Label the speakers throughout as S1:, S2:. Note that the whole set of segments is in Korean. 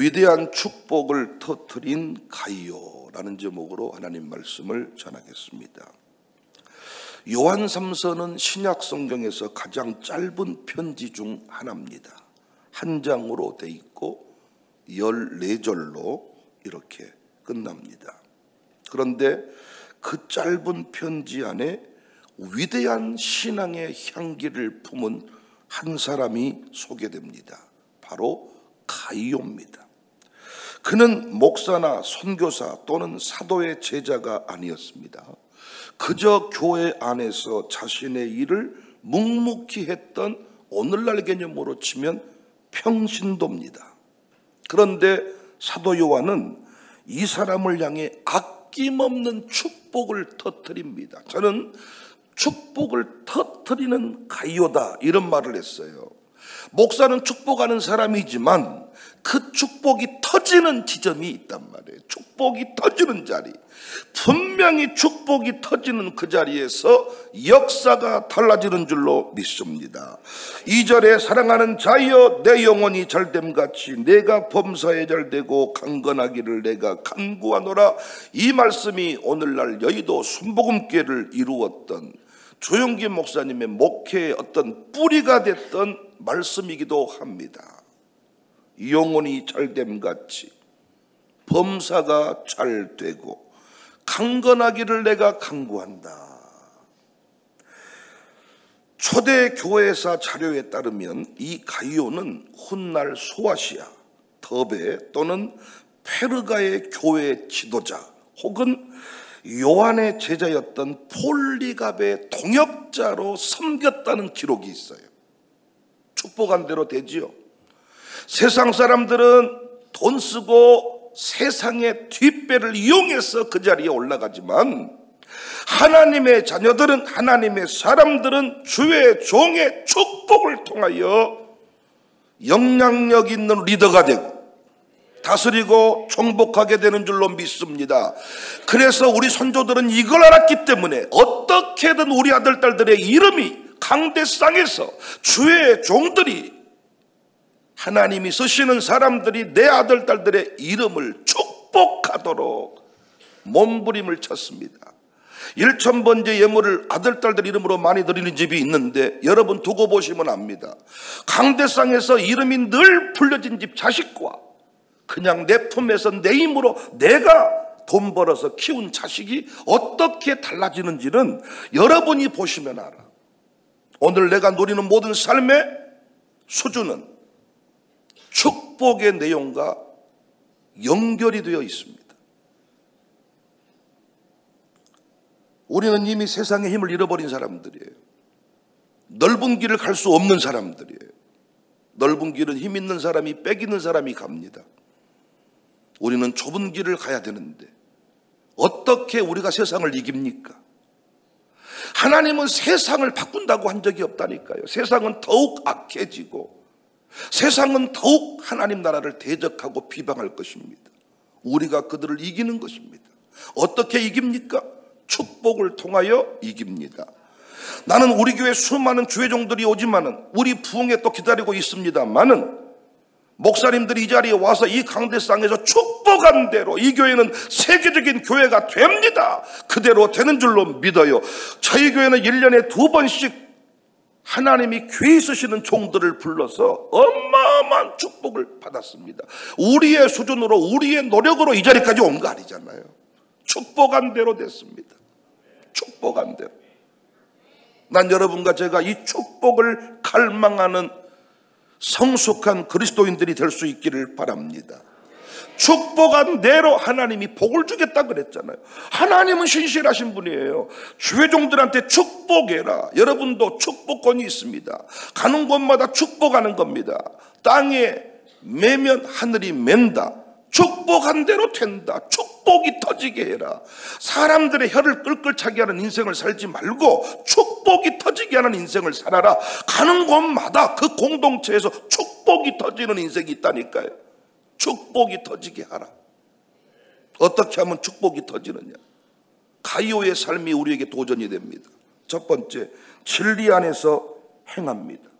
S1: 위대한 축복을 터뜨린 가이오라는 제목으로 하나님 말씀을 전하겠습니다. 요한 3서는 신약 성경에서 가장 짧은 편지 중 하나입니다. 한 장으로 돼 있고 14절로 이렇게 끝납니다. 그런데 그 짧은 편지 안에 위대한 신앙의 향기를 품은 한 사람이 소개됩니다. 바로 가이오입니다. 그는 목사나 선교사 또는 사도의 제자가 아니었습니다. 그저 교회 안에서 자신의 일을 묵묵히 했던 오늘날 개념으로 치면 평신도입니다. 그런데 사도 요한은 이 사람을 향해 아낌없는 축복을 터뜨립니다. 저는 축복을 터뜨리는 가이오다 이런 말을 했어요. 목사는 축복하는 사람이지만 그 축복이 터지는 지점이 있단 말이에요. 축복이 터지는 자리, 분명히 축복이 터지는 그 자리에서 역사가 달라지는 줄로 믿습니다. 2절에 사랑하는 자여 내 영혼이 잘됨같이 내가 범사에 잘되고 강건하기를 내가 간구하노라. 이 말씀이 오늘날 여의도 순복음교회를 이루었던 조용기 목사님의 목회의 어떤 뿌리가 됐던 말씀이기도 합니다. 영혼이 잘됨같이 범사가 잘되고 강건하기를 내가 간구한다. 초대 교회사 자료에 따르면 이 가이오는 훗날 소아시아, 더베 또는 페르가의 교회 지도자 혹은 요한의 제자였던 폴리갑의 동역자로 섬겼다는 기록이 있어요. 축복한 대로 되지요. 세상 사람들은 돈 쓰고 세상의 뒷배를 이용해서 그 자리에 올라가지만 하나님의 자녀들은, 하나님의 사람들은 주의 종의 축복을 통하여 영향력 있는 리더가 되고 다스리고 총복하게 되는 줄로 믿습니다. 그래서 우리 선조들은 이걸 알았기 때문에 어떻게든 우리 아들, 딸들의 이름이 강대상에서 주의 종들이, 하나님이 쓰시는 사람들이 내 아들, 딸들의 이름을 축복하도록 몸부림을 쳤습니다. 1,000번째 예물을 아들, 딸들 이름으로 많이 드리는 집이 있는데 여러분 두고 보시면 압니다. 강대상에서 이름이 늘 불려진 집 자식과 그냥 내 품에서 내 힘으로 내가 돈 벌어서 키운 자식이 어떻게 달라지는지는 여러분이 보시면 알아. 오늘 내가 누리는 모든 삶의 수준은 축복의 내용과 연결이 되어 있습니다. 우리는 이미 세상의 힘을 잃어버린 사람들이에요. 넓은 길을 갈 수 없는 사람들이에요. 넓은 길은 힘 있는 사람이 빼기는 사람이 갑니다. 우리는 좁은 길을 가야 되는데 어떻게 우리가 세상을 이깁니까? 하나님은 세상을 바꾼다고 한 적이 없다니까요. 세상은 더욱 악해지고 세상은 더욱 하나님 나라를 대적하고 비방할 것입니다. 우리가 그들을 이기는 것입니다. 어떻게 이깁니까? 축복을 통하여 이깁니다. 나는 우리 교회 수많은 주회종들이 오지만은 우리 부흥에 또 기다리고 있습니다만은 목사님들이 이 자리에 와서 이 강대상에서 축복한 대로 이 교회는 세계적인 교회가 됩니다. 그대로 되는 줄로 믿어요. 저희 교회는 1년에 2번씩 하나님이 귀히 쓰시는 종들을 불러서 어마어마한 축복을 받았습니다. 우리의 수준으로 우리의 노력으로 이 자리까지 온 거 아니잖아요. 축복한 대로 됐습니다. 축복한 대로. 난 여러분과 제가 이 축복을 갈망하는 성숙한 그리스도인들이 될 수 있기를 바랍니다. 축복한 대로 하나님이 복을 주겠다 그랬잖아요. 하나님은 신실하신 분이에요. 주회종들한테 축복해라. 여러분도 축복권이 있습니다. 가는 곳마다 축복하는 겁니다. 땅에 매면 하늘이 맨다. 축복한 대로 된다. 축복이 터지게 해라. 사람들의 혀를 끌끌차게 하는 인생을 살지 말고 축복이 터지게 하는 인생을 살아라. 가는 곳마다 그 공동체에서 축복이 터지는 인생이 있다니까요. 축복이 터지게 하라. 어떻게 하면 축복이 터지느냐? 가이오의 삶이 우리에게 도전이 됩니다. 첫 번째, 진리 안에서 행합니다.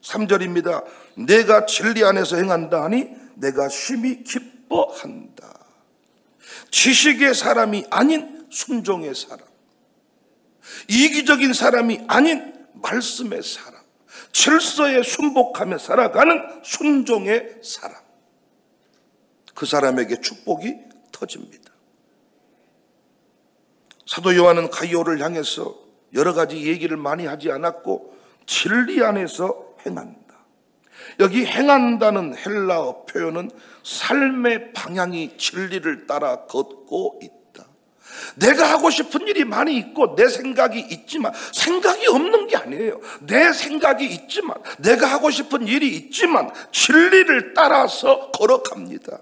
S1: 3절입니다. 내가 진리 안에서 행한다 하니 내가 심히 기뻐한다. 지식의 사람이 아닌 순종의 사람, 이기적인 사람이 아닌 말씀의 사람, 질서에 순복하며 살아가는 순종의 사람, 그 사람에게 축복이 터집니다. 사도 요한은 가이오를 향해서 여러 가지 얘기를 많이 하지 않았고 진리 안에서 행한다. 여기 행한다는 헬라어 표현은 삶의 방향이 진리를 따라 걷고 있다. 내가 하고 싶은 일이 많이 있고 내 생각이 있지만, 생각이 없는 게 아니에요. 내 생각이 있지만, 내가 하고 싶은 일이 있지만 진리를 따라서 걸어갑니다.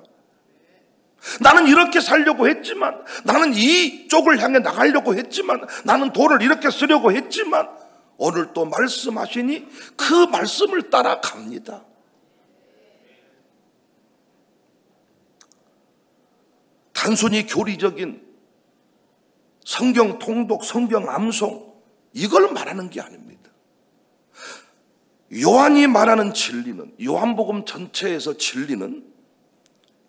S1: 나는 이렇게 살려고 했지만, 나는 이쪽을 향해 나가려고 했지만, 나는 돈을 이렇게 쓰려고 했지만, 오늘 또 말씀하시니 그 말씀을 따라갑니다. 단순히 교리적인 성경 통독, 성경 암송, 이걸 말하는 게 아닙니다. 요한이 말하는 진리는, 요한복음 전체에서 진리는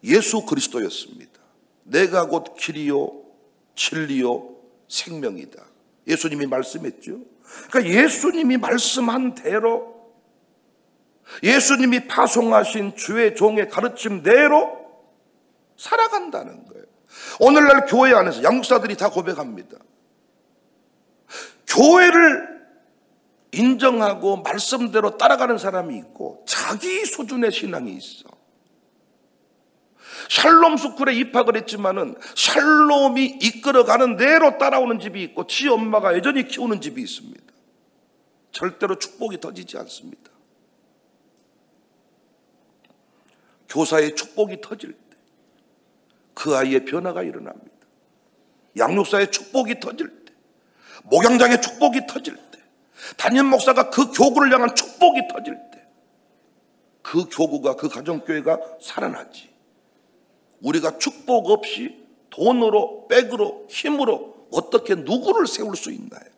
S1: 예수 그리스도였습니다. 내가 곧 길이요 진리요 생명이다. 예수님이 말씀했죠. 그러니까 예수님이 말씀한 대로, 예수님이 파송하신 주의 종의 가르침대로 살아간다는 거예요. 오늘날 교회 안에서 양육사들이 다 고백합니다. 교회를 인정하고 말씀대로 따라가는 사람이 있고 자기 수준의 신앙이 있어. 샬롬 스쿨에 입학을 했지만은 샬롬이 이끌어가는 대로 따라오는 집이 있고 지 엄마가 여전히 키우는 집이 있습니다. 절대로 축복이 터지지 않습니다. 교사의 축복이 터질 때 그 아이의 변화가 일어납니다. 양육사의 축복이 터질 때, 목양장의 축복이 터질 때, 담임 목사가 그 교구를 향한 축복이 터질 때 그 교구가, 그 가정교회가 살아나지. 우리가 축복 없이 돈으로, 백으로, 힘으로 어떻게 누구를 세울 수 있나요?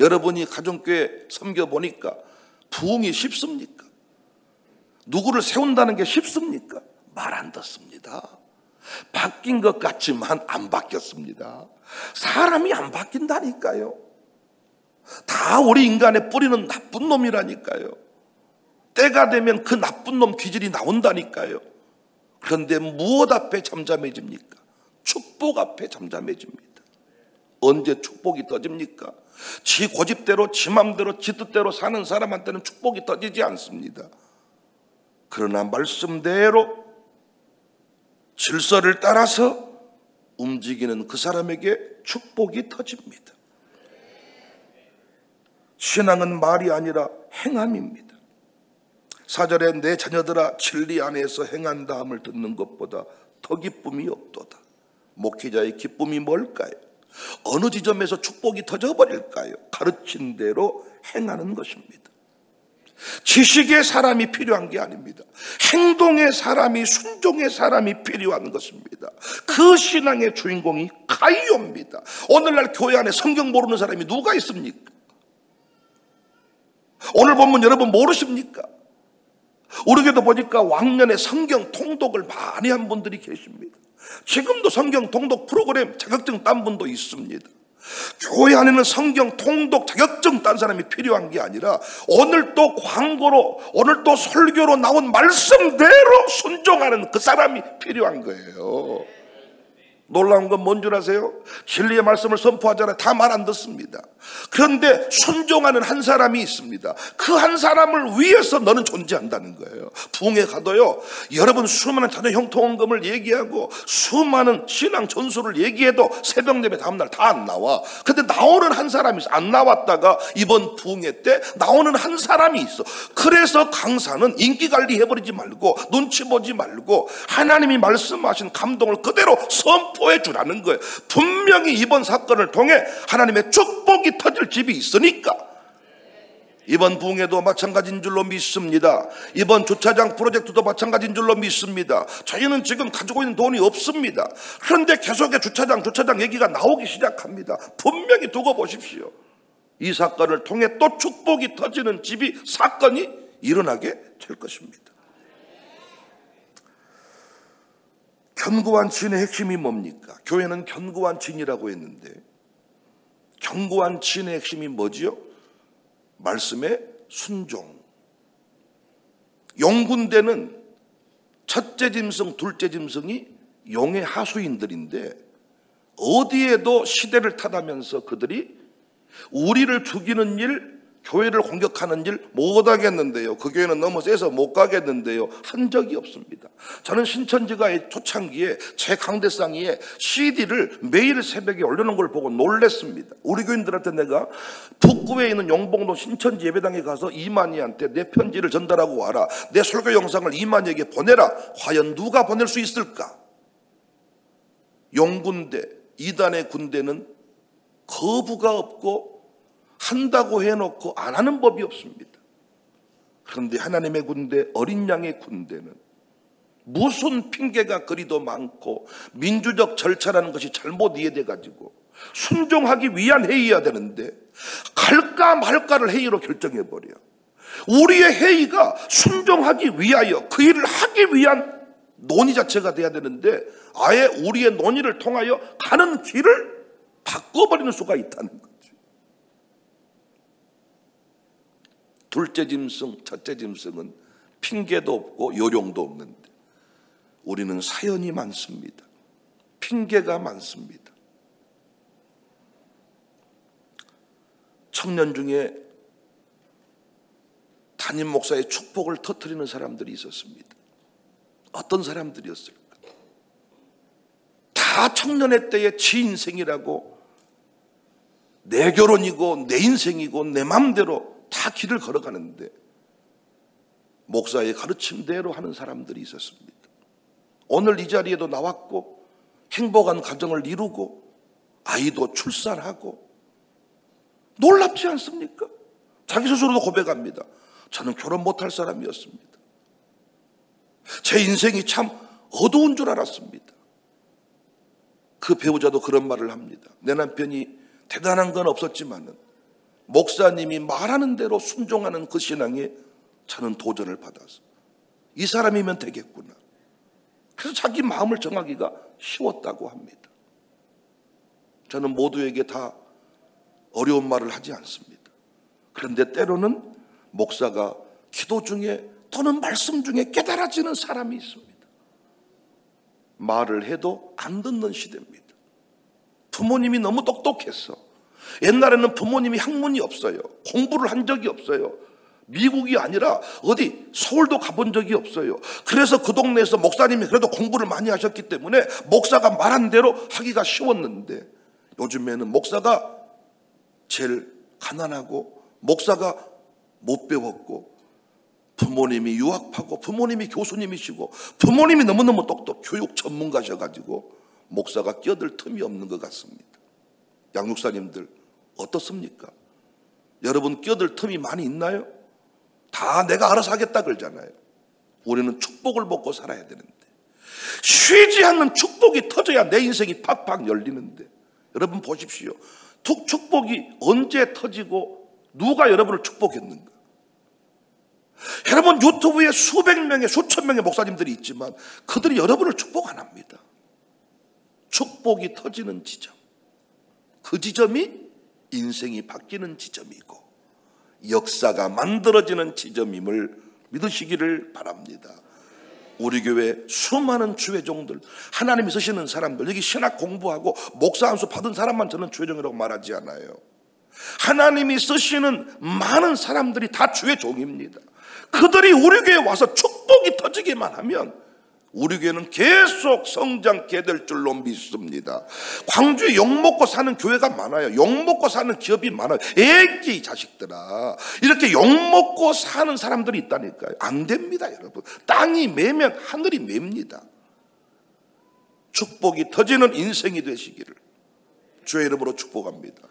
S1: 여러분이 가정교회 섬겨보니까 부흥이 쉽습니까? 누구를 세운다는 게 쉽습니까? 말 안 듣습니다. 바뀐 것 같지만 안 바뀌었습니다. 사람이 안 바뀐다니까요. 다 우리 인간의 뿌리는 나쁜 놈이라니까요. 때가 되면 그 나쁜 놈 기질이 나온다니까요. 그런데 무엇 앞에 잠잠해집니까? 축복 앞에 잠잠해집니다. 언제 축복이 터집니까? 지 고집대로, 지 맘대로, 지 뜻대로 사는 사람한테는 축복이 터지지 않습니다. 그러나 말씀대로 질서를 따라서 움직이는 그 사람에게 축복이 터집니다. 신앙은 말이 아니라 행함입니다. 4절에 내 자녀들아 진리 안에서 행한다함을 듣는 것보다 더 기쁨이 없도다. 목회자의 기쁨이 뭘까요? 어느 지점에서 축복이 터져버릴까요? 가르친 대로 행하는 것입니다. 지식의 사람이 필요한 게 아닙니다. 행동의 사람이, 순종의 사람이 필요한 것입니다. 그 신앙의 주인공이 가이오입니다. 오늘날 교회 안에 성경 모르는 사람이 누가 있습니까? 오늘 본문 여러분 모르십니까? 우리 교회도 보니까 왕년에 성경 통독을 많이 한 분들이 계십니다. 지금도 성경 통독 프로그램 자격증 딴 분도 있습니다. 교회 안에는 성경 통독 자격증 딴 사람이 필요한 게 아니라 오늘 또 광고로, 오늘 또 설교로 나온 말씀대로 순종하는 그 사람이 필요한 거예요. 놀라운 건 뭔 줄 아세요? 진리의 말씀을 선포하잖아요. 다 말 안 듣습니다. 그런데 순종하는 한 사람이 있습니다. 그 한 사람을 위해서 너는 존재한다는 거예요. 부흥에 가도요, 여러분 수많은 자녀 형통원금을 얘기하고 수많은 신앙 전술을 얘기해도 새벽 예배 다음날 다 안 나와. 근데 나오는 한 사람이 있어. 안 나왔다가 이번 부흥회 때 나오는 한 사람이 있어. 그래서 강사는 인기 관리 해버리지 말고 눈치 보지 말고 하나님이 말씀하신 감동을 그대로 선포해 주라는 거예요. 분명히 이번 사건을 통해 하나님의 축복이 터질 집이 있으니까. 이번 부흥회도 마찬가지인 줄로 믿습니다. 이번 주차장 프로젝트도 마찬가지인 줄로 믿습니다. 저희는 지금 가지고 있는 돈이 없습니다. 그런데 계속해 주차장 얘기가 나오기 시작합니다. 분명히 두고 보십시오. 이 사건을 통해 또 축복이 터지는 집이, 사건이 일어나게 될 것입니다. 견고한 진의 핵심이 뭡니까? 교회는 견고한 진이라고 했는데 견고한 진의 핵심이 뭐지요? 말씀의 순종. 용군대는 첫째 짐승, 둘째 짐승이 용의 하수인들인데 어디에도 시대를 타다면서 그들이 우리를 죽이는 일, 교회를 공격하는 일 못하겠는데요. 그 교회는 너무 세서 못 가겠는데요. 한 적이 없습니다. 저는 신천지가의 초창기에 제 강대상위에 CD를 매일 새벽에 올려놓은 걸 보고 놀랬습니다. 우리 교인들한테 내가 북구에 있는 용봉동 신천지 예배당에 가서 이만희한테 내 편지를 전달하고 와라. 내 설교 영상을 이만희에게 보내라. 과연 누가 보낼 수 있을까? 용군대, 이단의 군대는 거부가 없고 한다고 해놓고 안 하는 법이 없습니다. 그런데 하나님의 군대, 어린 양의 군대는 무슨 핑계가 그리도 많고 민주적 절차라는 것이 잘못 이해돼가지고 순종하기 위한 회의여야 되는데 갈까 말까를 회의로 결정해버려. 우리의 회의가 순종하기 위하여 그 일을 하기 위한 논의 자체가 돼야 되는데 아예 우리의 논의를 통하여 가는 길을 바꿔버리는 수가 있다는 거죠. 둘째 짐승, 첫째 짐승은 핑계도 없고 요령도 없는데 우리는 사연이 많습니다. 핑계가 많습니다. 청년 중에 담임 목사의 축복을 터뜨리는 사람들이 있었습니다. 어떤 사람들이었을까? 다 청년의 때에 지 인생이라고 내 결혼이고 내 인생이고 내 맘대로 다 길을 걸어가는데 목사의 가르침대로 하는 사람들이 있었습니다. 오늘 이 자리에도 나왔고 행복한 가정을 이루고 아이도 출산하고 놀랍지 않습니까? 자기 스스로도 고백합니다. 저는 결혼 못할 사람이었습니다. 제 인생이 참 어두운 줄 알았습니다. 그 배우자도 그런 말을 합니다. 내 남편이 대단한 건 없었지만은 목사님이 말하는 대로 순종하는 그 신앙에 저는 도전을 받아서 이 사람이면 되겠구나. 그래서 자기 마음을 정하기가 쉬웠다고 합니다. 저는 모두에게 다 어려운 말을 하지 않습니다. 그런데 때로는 목사가 기도 중에 또는 말씀 중에 깨달아지는 사람이 있습니다. 말을 해도 안 듣는 시대입니다. 부모님이 너무 똑똑했어. 옛날에는 부모님이 학문이 없어요. 공부를 한 적이 없어요. 미국이 아니라 어디 서울도 가본 적이 없어요. 그래서 그 동네에서 목사님이 그래도 공부를 많이 하셨기 때문에 목사가 말한 대로 하기가 쉬웠는데 요즘에는 목사가 제일 가난하고 목사가 못 배웠고 부모님이 유학파고 부모님이 교수님이시고 부모님이 너무너무 똑똑 교육 전문가셔가지고 목사가 끼어들 틈이 없는 것 같습니다. 양육사님들 어떻습니까? 여러분 끼어들 틈이 많이 있나요? 다 내가 알아서 하겠다 그러잖아요. 우리는 축복을 먹고 살아야 되는데 쉬지 않는 축복이 터져야 내 인생이 팍팍 열리는데 여러분 보십시오. 축복이 언제 터지고 누가 여러분을 축복했는가? 여러분 유튜브에 수백 명의 수천 명의 목사님들이 있지만 그들이 여러분을 축복 안 합니다. 축복이 터지는 지점, 그 지점이 인생이 바뀌는 지점이고 역사가 만들어지는 지점임을 믿으시기를 바랍니다. 우리 교회 수많은 주회종들, 하나님이 쓰시는 사람들, 여기 신학 공부하고 목사 안수 받은 사람만 저는 주회종이라고 말하지 않아요. 하나님이 쓰시는 많은 사람들이 다 주회종입니다. 그들이 우리 교회에 와서 축복이 터지기만 하면 우리 교회는 계속 성장케 될 줄로 믿습니다. 광주에 욕먹고 사는 교회가 많아요. 욕먹고 사는 기업이 많아요. 애기 자식들아, 이렇게 욕먹고 사는 사람들이 있다니까요. 안 됩니다 여러분. 땅이 매면 하늘이 맵니다. 축복이 터지는 인생이 되시기를 주의 이름으로 축복합니다.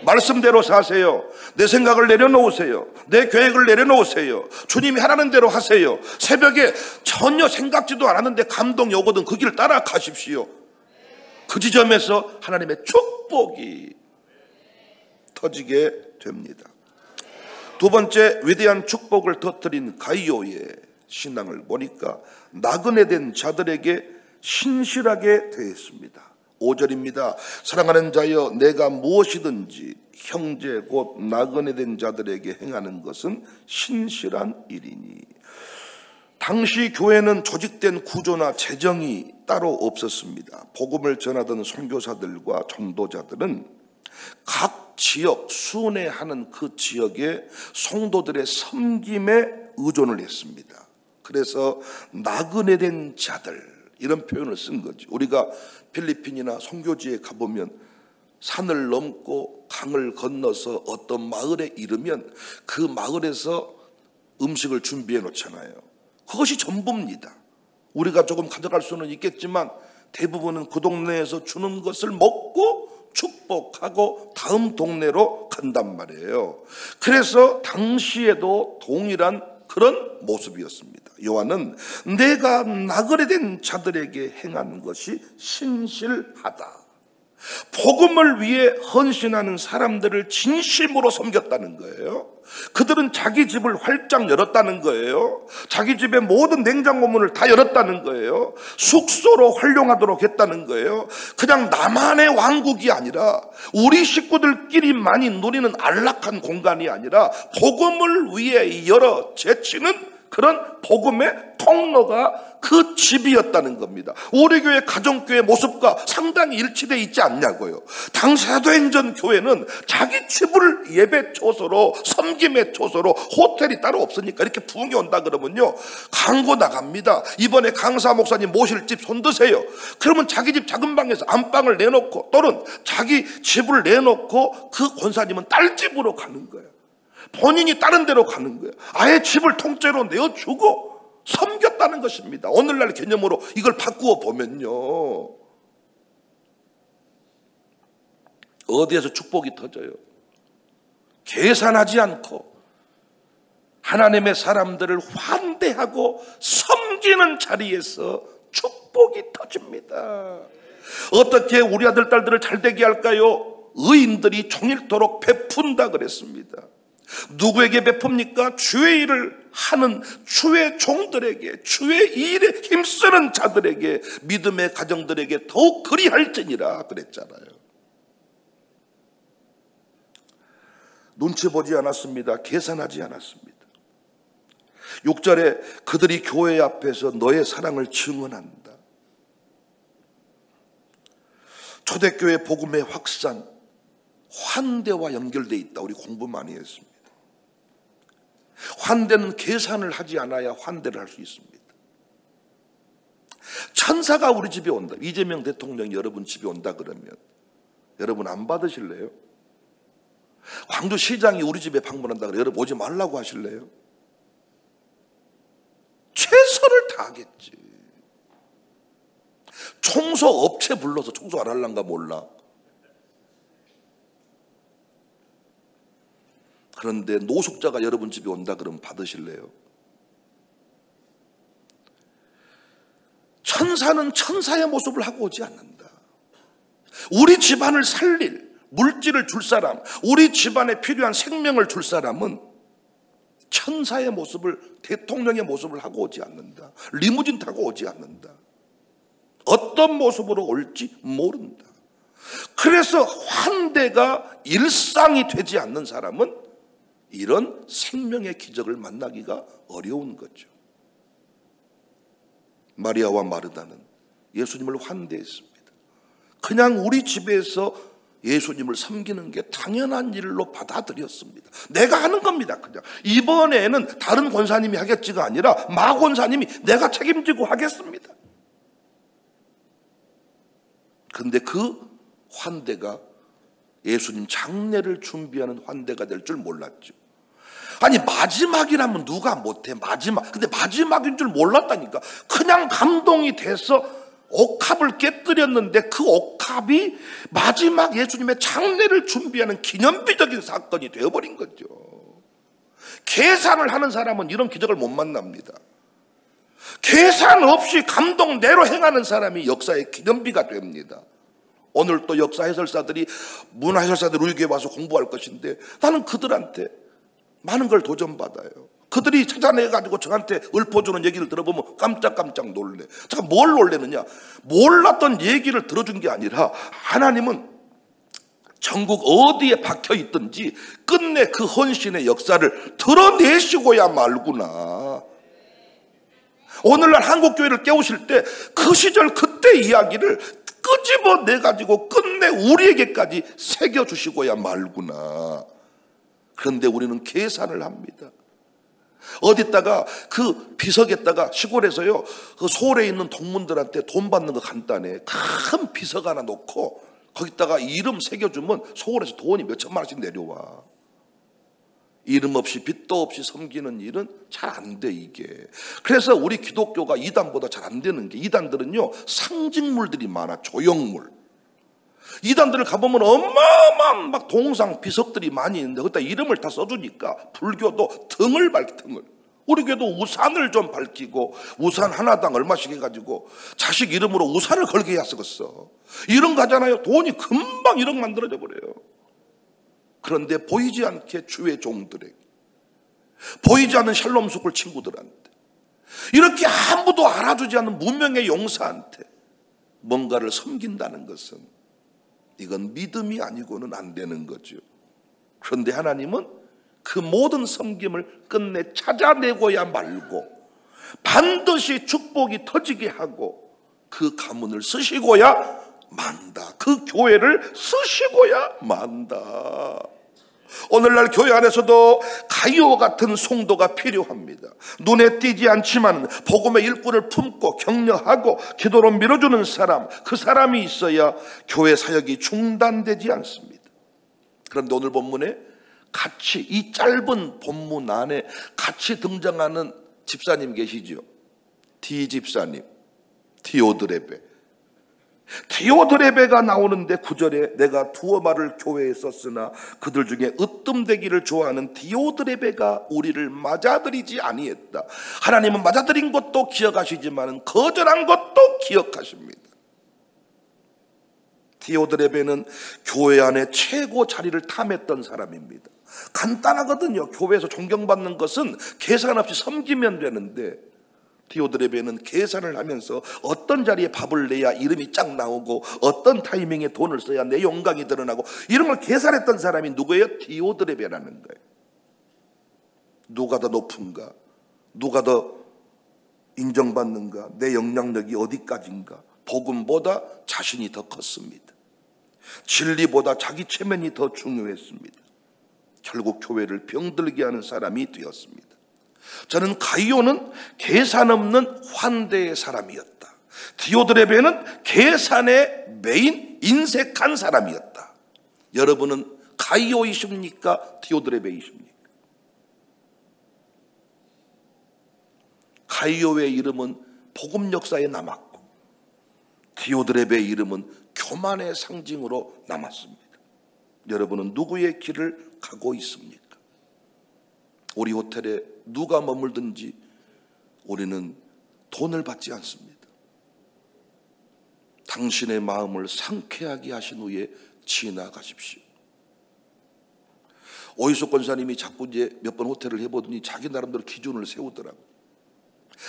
S1: 말씀대로 사세요. 내 생각을 내려놓으세요. 내 계획을 내려놓으세요. 주님이 하라는 대로 하세요. 새벽에 전혀 생각지도 않았는데 감동이 오거든 그 길 따라가십시오. 그 지점에서 하나님의 축복이 터지게 됩니다. 두 번째, 위대한 축복을 터뜨린 가이오의 신앙을 보니까 나그네 된 자들에게 신실하게 대했습니다. 5절입니다. 사랑하는 자여, 내가 무엇이든지 형제 곧 나그네 된 자들에게 행하는 것은 신실한 일이니. 당시 교회는 조직된 구조나 재정이 따로 없었습니다. 복음을 전하던 선교사들과 전도자들은 각 지역, 순회하는 그 지역의 성도들의 섬김에 의존을 했습니다. 그래서 나그네 된 자들, 이런 표현을 쓴 거죠. 우리가 필리핀이나 선교지에 가보면 산을 넘고 강을 건너서 어떤 마을에 이르면 그 마을에서 음식을 준비해 놓잖아요. 그것이 전부입니다. 우리가 조금 가져갈 수는 있겠지만 대부분은 그 동네에서 주는 것을 먹고 축복하고 다음 동네로 간단 말이에요. 그래서 당시에도 동일한 그런 모습이었습니다. 요한은 내가 나그네 된 자들에게 행하는 것이 신실하다. 복음을 위해 헌신하는 사람들을 진심으로 섬겼다는 거예요. 그들은 자기 집을 활짝 열었다는 거예요. 자기 집의 모든 냉장고 문을 다 열었다는 거예요. 숙소로 활용하도록 했다는 거예요. 그냥 나만의 왕국이 아니라 우리 식구들끼리만이 누리는 안락한 공간이 아니라 복음을 위해 열어 제치는 그런 복음의 통로가 그 집이었다는 겁니다. 우리 교회 가정교회 모습과 상당히 일치되어 있지 않냐고요. 당시 사도행전 교회는 자기 집을 예배 초소로, 섬김의 초소로, 호텔이 따로 없으니까 이렇게 부흥이 온다 그러면요, 광고 나갑니다. 이번에 강사 목사님 모실 집 손드세요. 그러면 자기 집 작은 방에서 안방을 내놓고, 또는 자기 집을 내놓고 그 권사님은 딸 집으로 가는 거예요. 본인이 다른 데로 가는 거예요. 아예 집을 통째로 내어주고 섬겼다는 것입니다. 오늘날 개념으로 이걸 바꾸어 보면요, 어디에서 축복이 터져요? 계산하지 않고 하나님의 사람들을 환대하고 섬기는 자리에서 축복이 터집니다. 어떻게 우리 아들 딸들을 잘되게 할까요? 의인들이 종일토록 베푼다 그랬습니다. 누구에게 베풉니까? 주의 일을 하는 주의 종들에게, 주의 일에 힘쓰는 자들에게, 믿음의 가정들에게 더욱 그리할지니라 그랬잖아요. 눈치 보지 않았습니다. 계산하지 않았습니다. 6절에 그들이 교회 앞에서 너의 사랑을 증언한다. 초대교회 복음의 확산, 환대와 연결되어 있다. 우리 공부 많이 했습니다. 환대는 계산을 하지 않아야 환대를 할 수 있습니다. 천사가 우리 집에 온다. 이재명 대통령이 여러분 집에 온다 그러면 여러분 안 받으실래요? 광주시장이 우리 집에 방문한다 그러면 여러분 오지 말라고 하실래요? 최선을 다하겠지. 청소 업체 불러서 청소 안 할란가 몰라. 그런데 노숙자가 여러분 집에 온다 그러면 받으실래요? 천사는 천사의 모습을 하고 오지 않는다. 우리 집안을 살릴, 물질을 줄 사람, 우리 집안에 필요한 생명을 줄 사람은 천사의 모습을, 대통령의 모습을 하고 오지 않는다. 리무진 타고 오지 않는다. 어떤 모습으로 올지 모른다. 그래서 환대가 일상이 되지 않는 사람은 이런 생명의 기적을 만나기가 어려운 거죠. 마리아와 마르다는 예수님을 환대했습니다. 그냥 우리 집에서 예수님을 섬기는 게 당연한 일로 받아들였습니다. 내가 하는 겁니다. 그냥 이번에는 다른 권사님이 하겠지가 아니라 마 권사님이 내가 책임지고 하겠습니다. 그런데 그 환대가 예수님 장례를 준비하는 환대가 될 줄 몰랐죠. 아니 마지막이라면 누가 못해? 마지막. 근데 마지막인 줄 몰랐다니까. 그냥 감동이 돼서 옥합을 깨뜨렸는데 그 옥합이 마지막 예수님의 장례를 준비하는 기념비적인 사건이 되어버린 거죠. 계산을 하는 사람은 이런 기적을 못 만납니다. 계산 없이 감동대로 행하는 사람이 역사의 기념비가 됩니다. 오늘 또 역사 해설사들이, 문화 해설사들이 우리 교회에 와서 공부할 것인데 나는 그들한테 많은 걸 도전받아요. 그들이 찾아내가지고 저한테 읊어주는 얘기를 들어보면 깜짝깜짝 놀래. 제가 뭘 놀래느냐? 몰랐던 얘기를 들어준 게 아니라 하나님은 전국 어디에 박혀 있든지 끝내 그 헌신의 역사를 드러내시고야 말구나. 오늘날 한국교회를 깨우실 때 그 시절 그때 이야기를 끄집어내가지고 끝내 우리에게까지 새겨주시고야 말구나. 그런데 우리는 계산을 합니다. 어디다가 그 비석에다가 시골에서요, 그 서울에 있는 동문들한테 돈 받는 거 간단해. 큰 비석 하나 놓고 거기다가 이름 새겨주면 서울에서 돈이 몇 천만 원씩 내려와. 이름 없이 빚도 없이 섬기는 일은 잘 안 돼, 이게. 그래서 우리 기독교가 이단보다 잘 안 되는 게, 이단들은요 상징물들이 많아. 조형물. 이단들을 가보면 어마어마한 막 동상 비석들이 많이 있는데 거기다 이름을 다 써주니까 불교도 등을 등을. 우리 교회도 우산을 좀 밝히고 우산 하나당 얼마씩 해가지고 자식 이름으로 우산을 걸게 해야 쓰겠어. 이런 거 하잖아요. 돈이 금방 1억 만들어져 버려요. 그런데 보이지 않게 주의 종들에게, 보이지 않는 샬롬 스쿨 친구들한테, 이렇게 아무도 알아주지 않는 무명의 용사한테 뭔가를 섬긴다는 것은 이건 믿음이 아니고는 안 되는 거죠. 그런데 하나님은 그 모든 섬김을 끝내 찾아내고야 말고 반드시 축복이 터지게 하고 그 가문을 쓰시고야 만다. 그 교회를 쓰시고야 만다. 오늘날 교회 안에서도 가이오 같은 성도가 필요합니다. 눈에 띄지 않지만 복음의 일꾼을 품고 격려하고 기도로 밀어주는 사람, 그 사람이 있어야 교회 사역이 중단되지 않습니다. 그런데 오늘 본문에 같이, 이 짧은 본문 안에 같이 등장하는 집사님 계시죠? 디 집사님, 디오드레베. 디오드레베가 나오는데 9절에 내가 두어 말을 교회에 썼으나 그들 중에 으뜸되기를 좋아하는 디오드레베가 우리를 맞아들이지 아니했다. 하나님은 맞아들인 것도 기억하시지만 거절한 것도 기억하십니다. 디오드레베는 교회 안에 최고 자리를 탐했던 사람입니다. 간단하거든요. 교회에서 존경받는 것은 계산 없이 섬기면 되는데 디오드레베는 계산을 하면서 어떤 자리에 밥을 내야 이름이 쫙 나오고 어떤 타이밍에 돈을 써야 내 영광이 드러나고 이런 걸 계산했던 사람이 누구예요? 디오드레베라는 거예요. 누가 더 높은가? 누가 더 인정받는가? 내 영향력이 어디까지인가? 복음보다 자신이 더 컸습니다. 진리보다 자기 체면이 더 중요했습니다. 결국 교회를 병들게 하는 사람이 되었습니다. 저는 가이오는 계산 없는 환대의 사람이었다. 디오드레베는 계산의 메인 인색한 사람이었다. 여러분은 가이오이십니까? 디오드레베이십니까? 가이오의 이름은 복음 역사에 남았고 디오드레베의 이름은 교만의 상징으로 남았습니다. 여러분은 누구의 길을 가고 있습니까? 우리 호텔에 누가 머물든지 우리는 돈을 받지 않습니다. 당신의 마음을 상쾌하게 하신 후에 지나가십시오. 오이소 권사님이 자꾸 이제 몇 번 호텔을 해보더니 자기 나름대로 기준을 세우더라고요.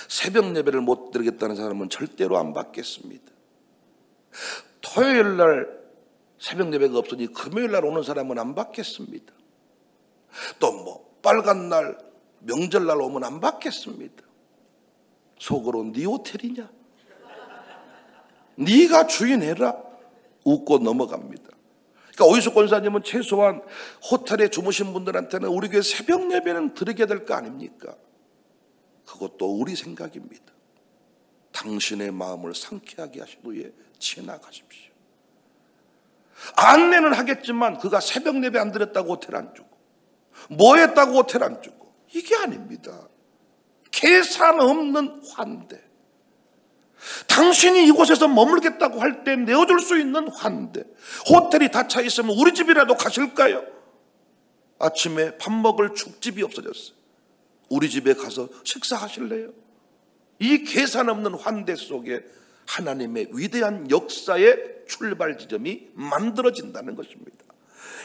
S1: 새벽 예배를 못 드리겠다는 사람은 절대로 안 받겠습니다. 토요일 날 새벽 예배가 없으니 금요일 날 오는 사람은 안 받겠습니다. 또 뭐 빨간 날 명절날 오면 안 받겠습니다. 속으로 네 호텔이냐? 네가 주인해라. 웃고 넘어갑니다. 그러니까 오이수 권사님은 최소한 호텔에 주무신 분들한테는 우리 교회 새벽 예배는 드리게 될 거 아닙니까? 그것도 우리 생각입니다. 당신의 마음을 상쾌하게 하신 후에 지나가십시오. 안내는 하겠지만 그가 새벽 예배 안 드렸다고 호텔 안 주고 뭐 했다고 호텔 안 주고 이게 아닙니다. 계산 없는 환대. 당신이 이곳에서 머물겠다고 할 때 내어줄 수 있는 환대. 호텔이 닫혀 있으면 우리 집이라도 가실까요? 아침에 밥 먹을 죽집이 없어졌어요. 우리 집에 가서 식사하실래요? 이 계산 없는 환대 속에 하나님의 위대한 역사의 출발 지점이 만들어진다는 것입니다.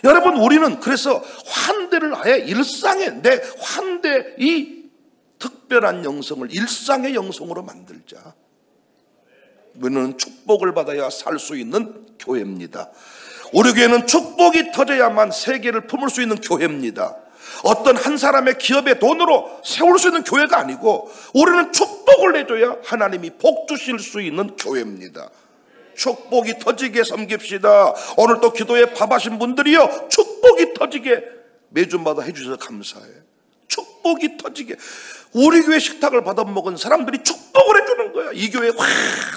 S1: 여러분, 우리는 그래서 환대를 아예 일상에 내 환대 이 특별한 영성을 일상의 영성으로 만들자. 우리는 축복을 받아야 살 수 있는 교회입니다. 우리 교회는 축복이 터져야만 세계를 품을 수 있는 교회입니다. 어떤 한 사람의 기업의 돈으로 세울 수 있는 교회가 아니고, 우리는 축복을 내줘야 하나님이 복 주실 수 있는 교회입니다. 축복이 터지게 섬깁시다. 오늘 또 기도에 밥하신 분들이요, 축복이 터지게 매주마다 해주셔서 감사해요. 축복이 터지게. 우리 교회 식탁을 받아먹은 사람들이 축복을 해주는 거야. 이 교회 와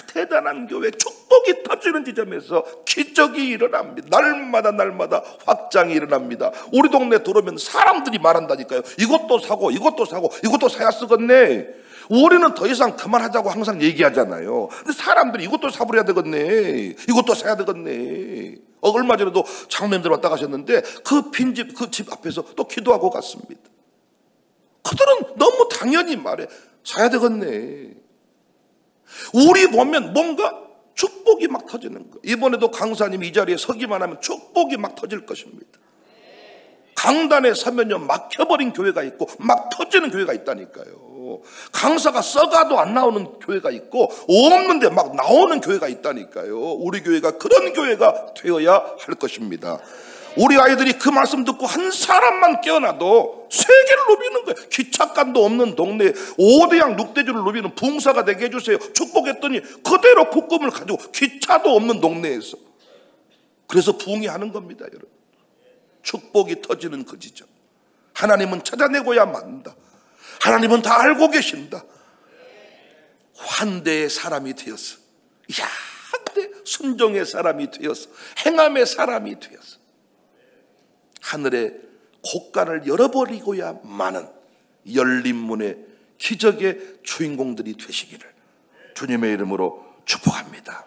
S1: 대단한 교회, 축복이 터지는 지점에서 기적이 일어납니다. 날마다 확장이 일어납니다. 우리 동네 들어오면 사람들이 말한다니까요. 이것도 사고 이것도 사고 이것도 사야 쓰겠네. 우리는 더 이상 그만하자고 항상 얘기하잖아요. 근데 사람들이 이것도 사버려야 되겠네, 이것도 사야 되겠네. 얼마 전에도 장로님들 왔다 가셨는데 그 빈집, 그 집 앞에서 또 기도하고 갔습니다. 그들은 너무 당연히 말해, 사야 되겠네. 우리 보면 뭔가 축복이 막 터지는 거예요. 이번에도 강사님이 이 자리에 서기만 하면 축복이 막 터질 것입니다. 강단에 서면요 막혀버린 교회가 있고 막 터지는 교회가 있다니까요. 강사가 써가도 안 나오는 교회가 있고 없는데 막 나오는 교회가 있다니까요. 우리 교회가 그런 교회가 되어야 할 것입니다. 우리 아이들이 그 말씀 듣고 한 사람만 깨어나도 세계를 누비는 거예요. 기찻간도 없는 동네에 5대양 6대주를 누비는 붕사가 되게 해주세요. 축복했더니 그대로 국금을 가지고 기차도 없는 동네에서, 그래서 부흥하는 겁니다. 여러분, 축복이 터지는 그 지점, 하나님은 찾아내고야 만다. 하나님은 다 알고 계신다. 환대의 사람이 되었어. 이야, 한때 순종의 사람이 되었어. 행함의 사람이 되었어. 하늘의 곳간을 열어버리고야 마는 열린 문의 기적의 주인공들이 되시기를 주님의 이름으로 축복합니다.